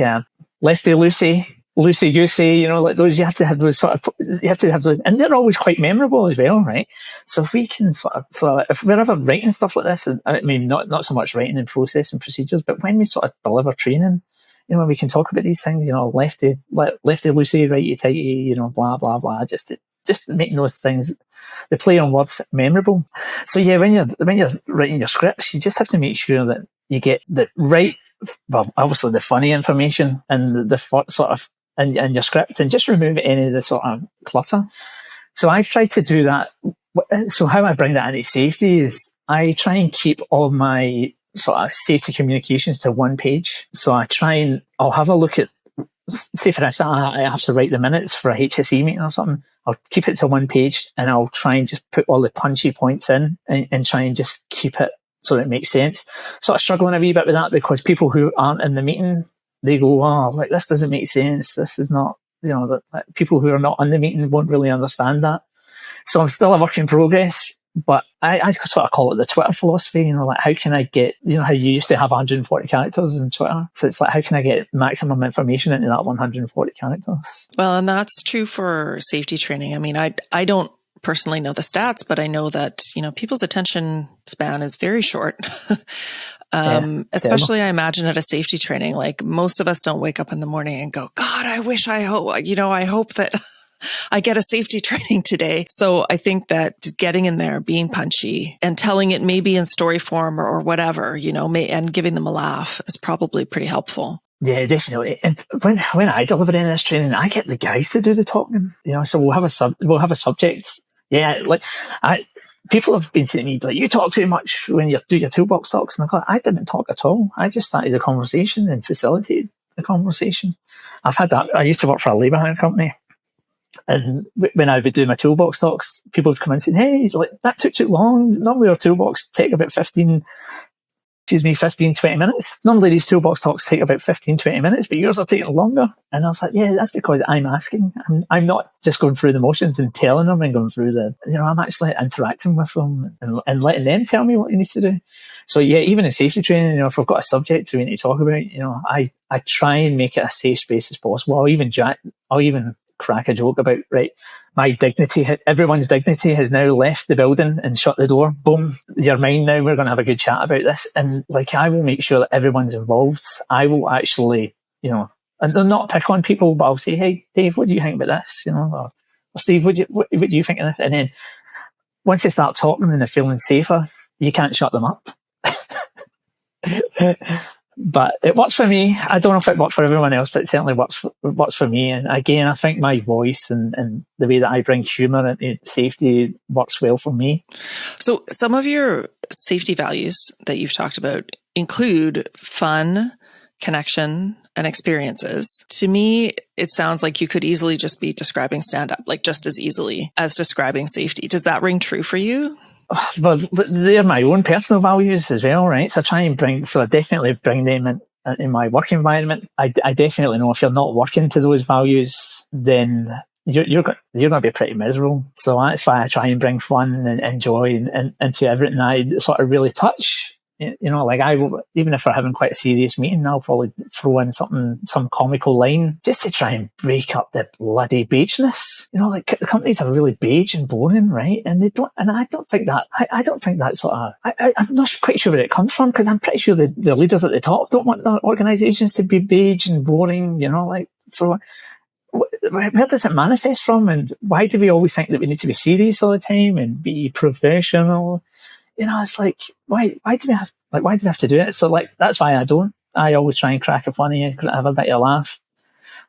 lefty loosey, loosey goosey. Like those. You have to have those and they're always quite memorable as well, right? So if we can if we're ever writing stuff like this, I mean, not so much writing and process and procedures, but when we sort of deliver training, we can talk about these things. Lefty loosey, righty tighty. Blah blah blah. Just making those things, the play on words, memorable. So yeah, when you're writing your scripts, you just have to make sure that you get the right, well, obviously the funny information and the sort of in your script, and just remove any of the sort of clutter. So I've tried to do that. So how I bring that into safety is I try and keep all my sort of safety communications to one page. So I'll have a look at, say for instance, I have to write the minutes for a HSE meeting or something. I'll keep it to one page, and I'll try and just put all the punchy points in and try and just keep it so that it makes sense. Sort of struggling a wee bit with that because people who aren't in the meeting, they go, oh, this doesn't make sense. This is not, that people who are not in the meeting won't really understand that. So I'm still a work in progress. But I sort of call it the Twitter philosophy, how can I get, how you used to have 140 characters in Twitter? So it's how can I get maximum information into that 140 characters? Well, and that's true for safety training. I mean, I don't personally know the stats, but I know that, people's attention span is very short. Especially I imagine at a safety training, like most of us don't wake up in the morning and go, God, I hope that I get a safety training today. So I think that just getting in there, being punchy and telling it maybe in story form or whatever, and giving them a laugh is probably pretty helpful. Yeah, definitely. And when I deliver any of this training, I get the guys to do the talking. So we'll have a subject. Yeah, people have been saying to me, like, you talk too much when you do your toolbox talks. And I didn't talk at all. I just started the conversation and facilitated the conversation. I've had that. I used to work for a labour hire company. And when I would do my toolbox talks, people would come in and say, hey, that took too long. Normally our toolbox take about 15, 20 minutes. Normally these toolbox talks take about 15, 20 minutes, but yours are taking longer. And I was like, yeah, that's because I'm asking. I'm not just going through the motions and telling them and going through I'm actually interacting with them and letting them tell me what you need to do. So yeah, even in safety training, if we've got a subject we need to talk about, I try and make it a safe space as possible. I'll even crack a joke about, right, everyone's dignity has now left the building and shut the door. Boom, you're mine now. We're going to have a good chat about this. And I will make sure that everyone's involved. I will actually, and not pick on people, but I'll say, hey, Dave, what do you think about this? Or Steve, what do you think of this? And then once they start talking and they're feeling safer, you can't shut them up. But it works for me. I don't know if it works for everyone else, but it certainly works for me. And again, I think my voice and the way that I bring humour into safety works well for me. So some of your safety values that you've talked about include fun, connection, and experiences. To me, it sounds like you could easily just be describing stand-up, like just as easily as describing safety. Does that ring true for you? Well, they're my own personal values as well, right? So I definitely bring them in my work environment. I definitely know if you're not working to those values, then you're going to be pretty miserable. So that's why I try and bring fun and joy into everything I sort of really touch. Like even if we're having quite a serious meeting, I'll probably throw in some comical line just to try and break up the bloody beigeness. Like the companies are really beige and boring, right? And I don't think that sort of, I'm not quite sure where it comes from, because I'm pretty sure the leaders at the top don't want their organisations to be beige and boring, so where does it manifest from? And why do we always think that we need to be serious all the time and be professional? It's like, why do we have to do it? So like, that's why I always try and crack a funny and have a bit of a laugh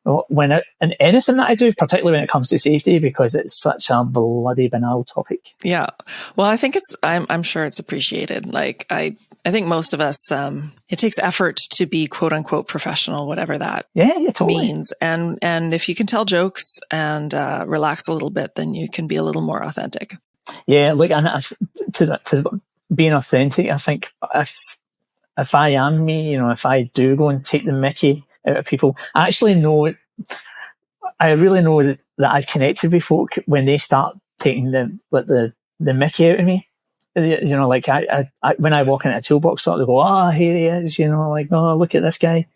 and anything that I do, particularly when it comes to safety, because it's such a bloody banal topic. Yeah. Well, I think I'm sure it's appreciated. Like, I think most of us, it takes effort to be quote unquote professional, whatever that totally means. And if you can tell jokes and relax a little bit, then you can be a little more authentic. Yeah, like, and to being authentic, I think if I am me, if I do go and take the mickey out of people, I really know that I've connected with folk when they start taking the mickey out of me. Like I when I walk into a toolbox store, they go, "Oh, here he is," like, "Oh, look at this guy."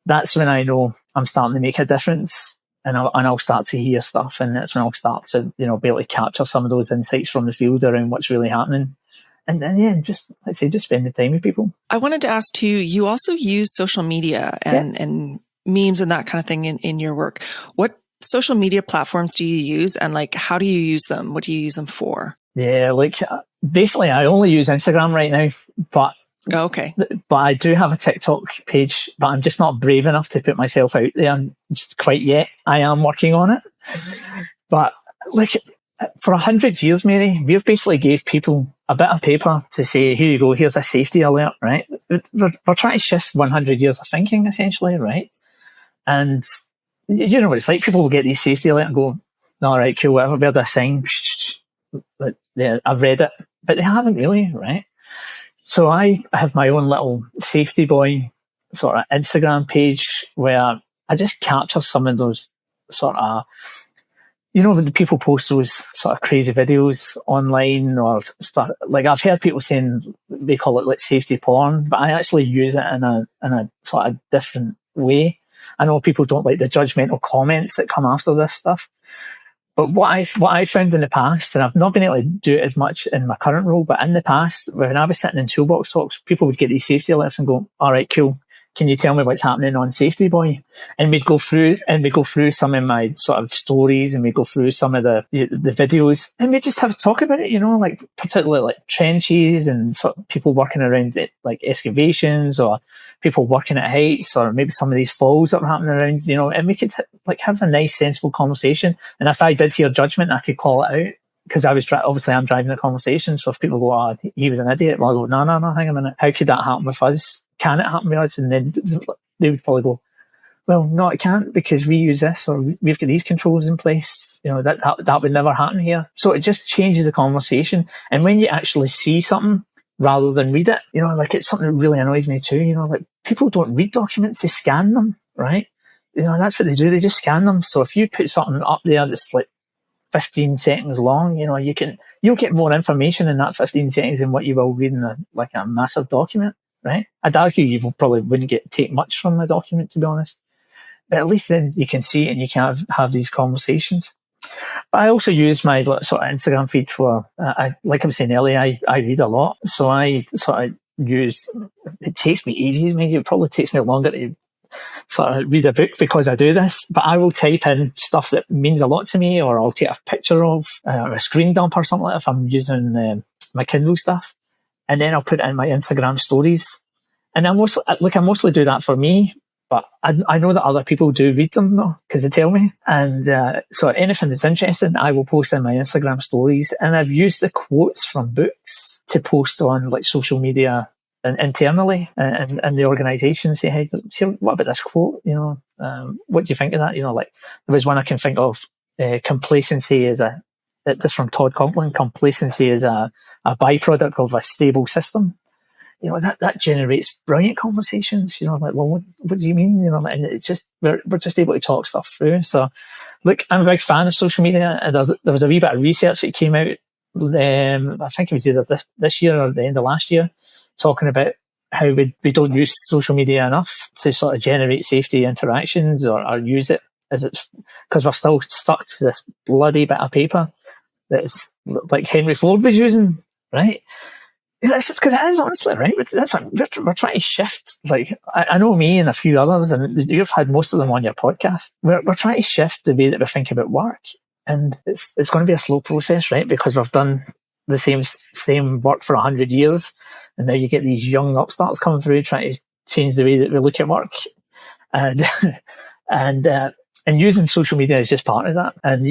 That's when I know I'm starting to make a difference. And I'll start to hear stuff, and that's when I'll start to, be able to capture some of those insights from the field around what's really happening. And then, just spend the time with people. I wanted to ask too, you also use social media and memes and that kind of thing in your work. What social media platforms do you use, and like, how do you use them? What do you use them for? Yeah, like basically I only use Instagram right now, but okay. But I do have a TikTok page, but I'm just not brave enough to put myself out there quite yet. I am working on it. But like, for 100 years, Mary, we've basically gave people a bit of paper to say, here you go, here's a safety alert, right? We're trying to shift 100 years of thinking, essentially, right? And you know what it's like. People will get these safety alerts and go, all right, cool, whatever, where's the sign? Yeah, I've read it. But they haven't really, right? So I have my own little safety boy sort of Instagram page where I just capture some of those sort of, when people post those sort of crazy videos online or stuff. Like, I've heard people saying they call it like safety porn, but I actually use it in a sort of different way. I know people don't like the judgmental comments that come after this stuff. But what I found in the past, and I've not been able to do it as much in my current role, but in the past, when I was sitting in toolbox talks, people would get these safety alerts and go, all right, cool. Can you tell me what's happening on Safety Boy? And we'd go through some of my sort of stories, and we'd go through some of the videos, and we'd just have a talk about it, like particularly like trenches and sort of people working around it, like excavations, or people working at heights, or maybe some of these falls that were happening around, and we could like have a nice, sensible conversation. And if I did hear judgment, I could call it out. Because obviously I'm driving the conversation. So if people go, "Oh, he was an idiot," well, I go, no, hang a minute. How could that happen with us? Can it happen with us? And then they would probably go, well, no, it can't, because we use this, or we've got these controls in place. That would never happen here. So it just changes the conversation. And when you actually see something rather than read it, like, it's something that really annoys me too. Like, people don't read documents, they scan them, right? That's what they do. They just scan them. So if you put something up there that's like 15 seconds long, you'll get more information in that 15 seconds than what you will read in a massive document, right? I'd argue you probably wouldn't take much from the document, to be honest. But at least then you can see it and you can have these conversations. But I also use my sort of Instagram feed for, like I was saying earlier, I read a lot. So I sort of it takes me ages, maybe it probably takes me longer to sort of read a book because I do this, but I will type in stuff that means a lot to me, or I'll take a picture of a screen dump or something like that if I'm using my Kindle stuff, and then I'll put it in my Instagram stories. And I mostly do that for me, but I know that other people do read them though, because they tell me. And so anything that's interesting, I will post in my Instagram stories. And I've used the quotes from books to post on like social media internally and the organisation, say, hey, what about this quote? What do you think of that? Like there was one I can think of. Complacency is this from Todd Conklin. Complacency is a byproduct of a stable system. That generates brilliant conversations. Like, well, what do you mean? And it's just we're just able to talk stuff through. So, look, I'm a big fan of social media. And there was a wee bit of research that came out. I think it was either this year or the end of last year, talking about how we don't use social media enough to sort of generate safety interactions or use it as it's because we're still stuck to this bloody bit of paper that's like Henry Ford was using, right? That's because it is, honestly, right? That's what we're trying to shift. Like, I know me and a few others, and you've had most of them on your podcast. We're trying to shift the way that we think about work. And it's going to be a slow process, right? Because we've done the same work for 100 years. And now you get these young upstarts coming through trying to change the way that we look at work. And, and using social media is just part of that. And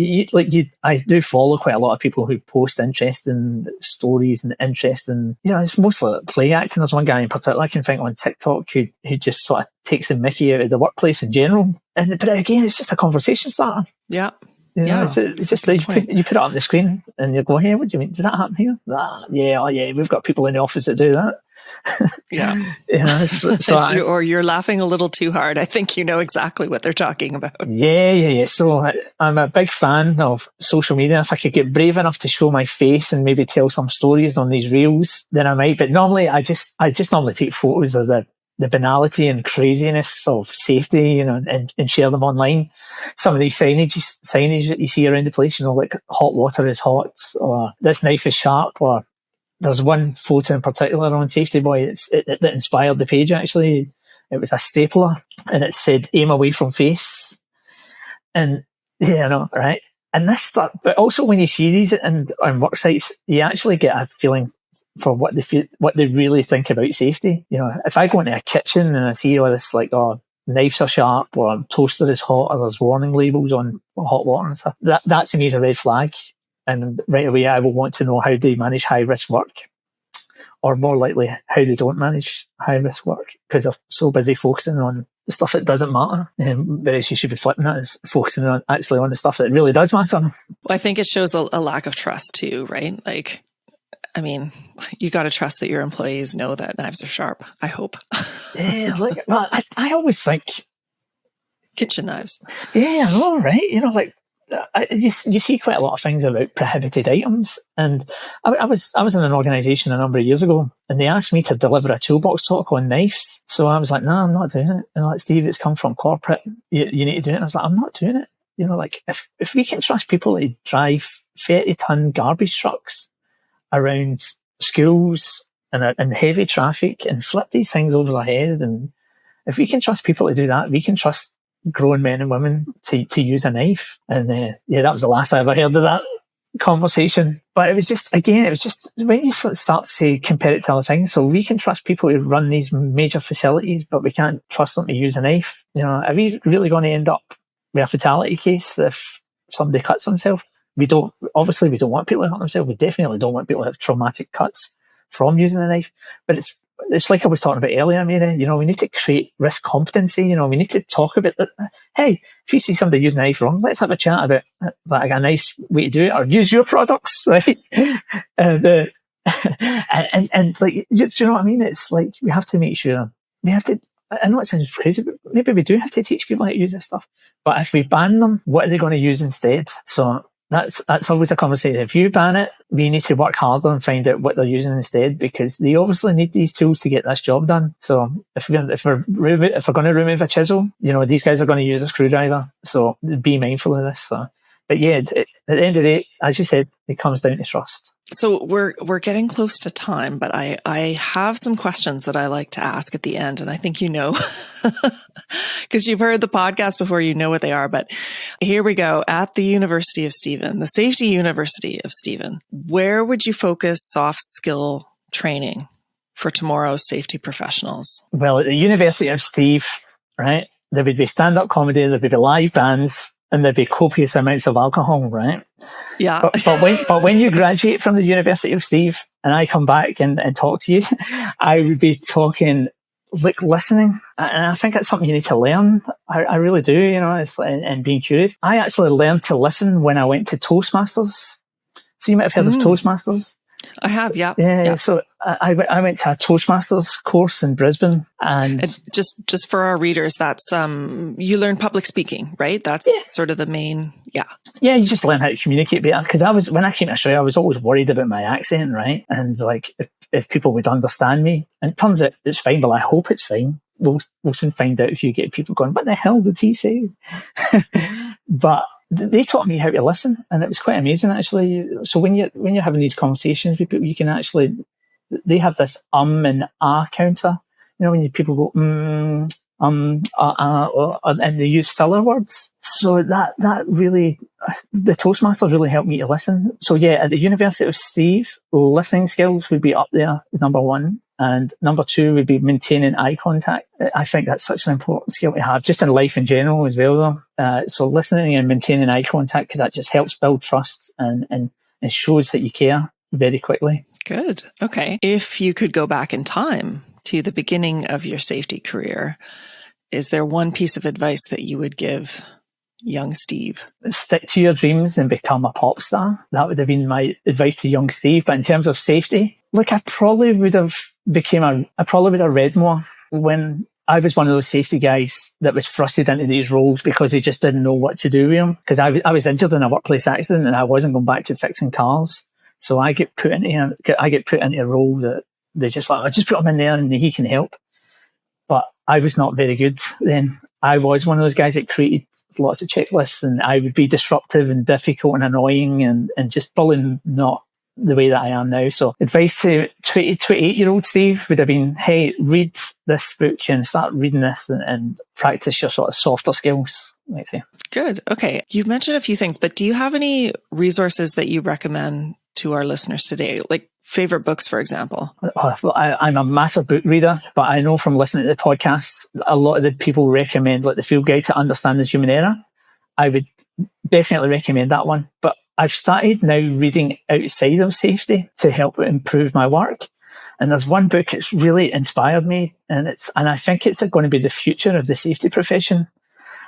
I do follow quite a lot of people who post interesting stories and interesting, it's mostly like play acting. There's one guy in particular I can think on TikTok who just sort of takes the mickey out of the workplace in general. But again, it's just a conversation starter. Yeah. It's just like you put it on the screen and you go, hey, what do you mean? Does that happen here? Yeah, we've got people in the office that do that. Yeah. Or you're laughing a little too hard. I think you know exactly what they're talking about. Yeah. So I'm a big fan of social media. If I could get brave enough to show my face and maybe tell some stories on these reels, then I might. But normally I just normally take photos of the banality and craziness of safety, and share them online. Some of these signage that you see around the place, like hot water is hot, or this knife is sharp, or there's one photo in particular on Safety Boy that inspired the page, actually. It was a stapler, and it said, aim away from face. And, right? And this stuff, but also when you see these on work sites, you actually get a feeling for what they really think about safety. If I go into a kitchen and I see all this knives are sharp or toaster is hot or there's warning labels on hot water and stuff, that to me is a red flag. And right away I will want to know how they manage high risk work, or more likely how they don't manage high risk work, because they're so busy focusing on the stuff that doesn't matter. Whereas you should be flipping that, is focusing on the stuff that really does matter. Well, I think it shows a lack of trust too, right? Like, I mean, you got to trust that your employees know that knives are sharp, I hope. Yeah, I always think... kitchen knives. Yeah, I know, right? You see quite a lot of things about prohibited items. And I was in an organisation a number of years ago, and they asked me to deliver a toolbox talk on knives. So I was like, no, I'm not doing it. And like, Steve, it's come from corporate. You need to do it. And I was like, I'm not doing it. If we can trust people to drive 30-ton garbage trucks around schools and heavy traffic and flip these things over their head, and if we can trust people to do that, we can trust grown men and women to use a knife. And that was the last I ever heard of that conversation. But it was just when you start to compare it to other things, so we can trust people who run these major facilities, but we can't trust them to use a knife. Are we really going to end up with a fatality case if somebody cuts himself? We don't want people to hurt themselves. We definitely don't want people to have traumatic cuts from using a knife. But it's like I was talking about earlier, Mary. We need to create risk competency. We need to talk about that. Hey, if you see somebody using a knife wrong, let's have a chat about a nice way to do it, or use your products, right? and do you know what I mean? It's like we have to make sure we have to. I know it sounds crazy, but maybe we do have to teach people how to use this stuff. But if we ban them, what are they going to use instead? So that's always a conversation. If you ban it, we need to work harder and find out what they're using instead, because they obviously need these tools to get this job done. So if we're going to remove a chisel, these guys are going to use a screwdriver. So be mindful of this. So, but yeah, at the end of the day, as you said, it comes down to trust. So we're getting close to time, but I have some questions that I like to ask at the end, and I think because you've heard the podcast before, you know what they are. But here we go. At the University of Stephen, the Safety University of Stephen, where would you focus soft skill training for tomorrow's safety professionals? Well, at the University of Steve, right, there would be stand-up comedy, there would be live bands, and there'd be copious amounts of alcohol, right? Yeah. But when you graduate from the University of Steve and I come back and talk to you, I would be talking like listening. And I think it's something you need to learn. I really do, it's and being curious. I actually learned to listen when I went to Toastmasters. So you might have heard of Toastmasters. I have, yeah. Yeah. So I went to a Toastmasters course in Brisbane, and just for our readers, that's you learn public speaking, right? That's sort of the main, yeah. Yeah, you just learn how to communicate better. Because when I came to Australia, I was always worried about my accent, right? And like if people would understand me, and it turns out it's fine. But I hope it's fine. We'll soon find out if you get people going, "What the hell did he say?" But they taught me how to listen, and it was quite amazing actually. So when you're having these conversations with people, you can actually, they have this and ah counter. When people go and they use filler words. So that really, the Toastmasters really helped me to listen. So yeah, at the University of Steve, listening skills would be up there, number one. And number two would be maintaining eye contact. I think that's such an important skill to have, just in life in general as well, though. So listening and maintaining eye contact, because that just helps build trust and shows that you care very quickly. Good. Okay. If you could go back in time to the beginning of your safety career, is there one piece of advice that you would give young Steve? Stick to your dreams and become a pop star. That would have been my advice to young Steve. But in terms of safety, I probably would have read more when I was one of those safety guys that was thrusted into these roles because they just didn't know what to do with them. Because I was injured in a workplace accident and I wasn't going back to fixing cars. So I get put into a role that they just like, just put him in there and he can help. But I was not very good then. I was one of those guys that created lots of checklists, and I would be disruptive and difficult and annoying and just probably not the way that I am now. So advice to 28-year-old Steve would have been, hey, read this book and start reading this and practice your sort of softer skills, I'd say. Good. Okay. You've mentioned a few things, but do you have any resources that you recommend to our listeners today? Like favorite books, for example? I'm a massive book reader, but I know from listening to the podcasts, a lot of the people recommend like The Field Guide to Understanding Human Error. I would definitely recommend that one. But I've started now reading outside of safety to help improve my work. And there's one book that's really inspired me, and I think it's going to be the future of the safety profession.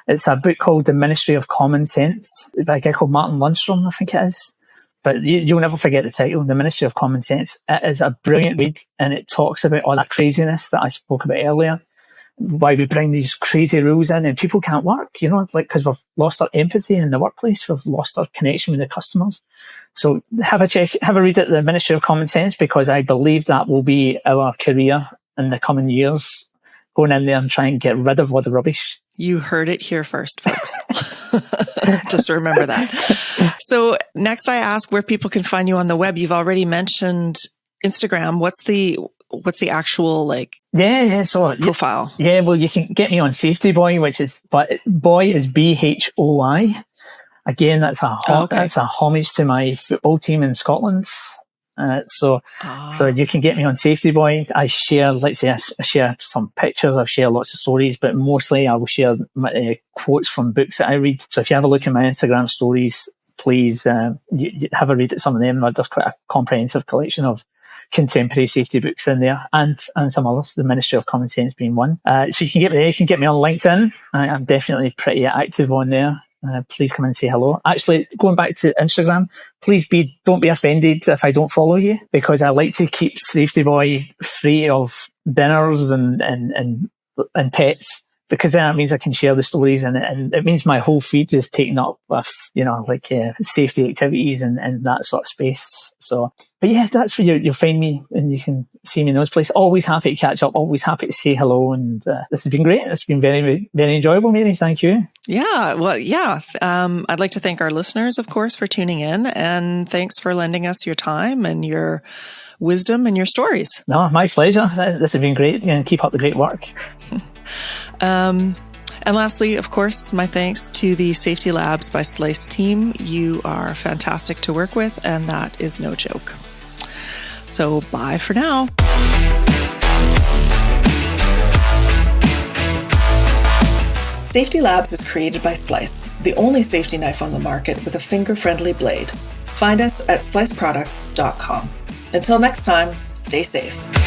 It's a book called The Ministry of Common Sense by a guy called Martin Lundstrom, I think it is. But you'll never forget the title, The Ministry of Common Sense. It is a brilliant read, and it talks about all that craziness that I spoke about earlier. Why we bring these crazy rules in and people can't work, because we've lost our empathy in the workplace. We've lost our connection with the customers. So have a read at The Ministry of Common Sense, because I believe that will be our career in the coming years, going in there and trying to get rid of all the rubbish. You heard it here first, folks. Just remember that. So next I ask where people can find you on the web. You've already mentioned Instagram. What's the actual profile? Yeah, well, you can get me on Safety Boy, but Boy is BHOI. Again, that's a homage to my football team in Scotland. So you can get me on Safety Boy. I share some pictures. I share lots of stories, but mostly I will share quotes from books that I read. So if you have a look at my Instagram stories, please you have a read at some of them. There's quite a comprehensive collection of contemporary safety books in there, and some others, The Ministry of Common Sense being one. So you can get me there. You can get me on LinkedIn. I'm definitely pretty active on there. Please come and say hello. Actually, going back to Instagram, please don't be offended if I don't follow you, because I like to keep Safety Boy free of dinners and pets, because then that means I can share the stories, and it means my whole feed is taken up with, safety activities and that sort of space. So, but yeah, that's where you'll find me, and you can see me in those places. Always happy to catch up, always happy to say hello. And this has been great. It's been very, very enjoyable, Mary. Thank you. Yeah. Well, yeah. I'd like to thank our listeners, of course, for tuning in, and thanks for lending us your time and your wisdom and your stories. No, my pleasure. This has been great, and keep up the great work. And lastly, of course, my thanks to the Safety Labs by Slice team. You are fantastic to work with, and that is no joke. So bye for now. Safety Labs is created by Slice. the only safety knife on the market with a finger-friendly blade. Find us at sliceproducts.com. Until next time, stay safe.